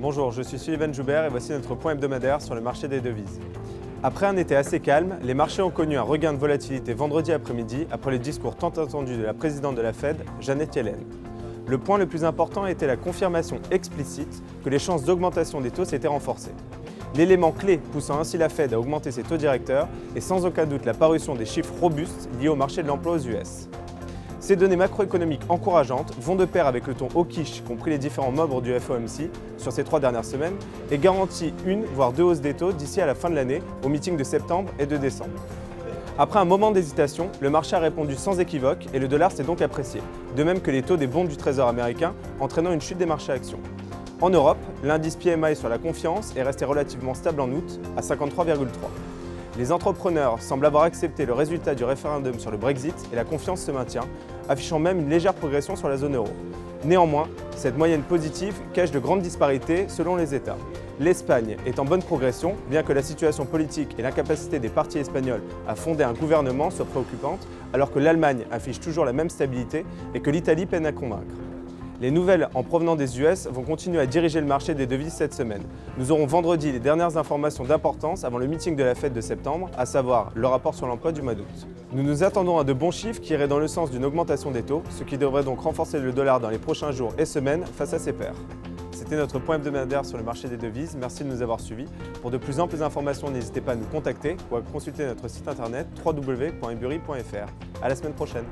Bonjour, je suis Sullivan Joubert et voici notre point hebdomadaire sur le marché des devises. Après un été assez calme, les marchés ont connu un regain de volatilité vendredi après-midi après le discours tant attendu de la présidente de la Fed, Janet Yellen. Le point le plus important était la confirmation explicite que les chances d'augmentation des taux s'étaient renforcées. L'élément clé poussant ainsi la Fed à augmenter ses taux directeurs est sans aucun doute la parution des chiffres robustes liés au marché de l'emploi aux US. Ces données macroéconomiques encourageantes vont de pair avec le ton hawkish qu'ont pris les différents membres du FOMC sur ces 3 dernières semaines et garantissent une voire 2 hausses des taux d'ici à la fin de l'année au meeting de septembre et de décembre. Après un moment d'hésitation, le marché a répondu sans équivoque et le dollar s'est donc apprécié, de même que les taux des bonds du Trésor américain, entraînant une chute des marchés actions. En Europe, l'indice PMI sur la confiance est resté relativement stable en août, à 53,3. Les entrepreneurs semblent avoir accepté le résultat du référendum sur le Brexit et la confiance se maintient, affichant même une légère progression sur la zone euro. Néanmoins, cette moyenne positive cache de grandes disparités selon les États. L'Espagne est en bonne progression, bien que la situation politique et l'incapacité des partis espagnols à fonder un gouvernement soient préoccupantes, alors que l'Allemagne affiche toujours la même stabilité et que l'Italie peine à convaincre. Les nouvelles en provenant des US vont continuer à diriger le marché des devises cette semaine. Nous aurons vendredi les dernières informations d'importance avant le meeting de la Fed de septembre, à savoir le rapport sur l'emploi du mois d'août. Nous nous attendons à de bons chiffres qui iraient dans le sens d'une augmentation des taux, ce qui devrait donc renforcer le dollar dans les prochains jours et semaines face à ses pairs. C'était notre point hebdomadaire sur le marché des devises. Merci de nous avoir suivis. Pour de plus amples informations, n'hésitez pas à nous contacter ou à consulter notre site internet www.ebury.fr. À la semaine prochaine.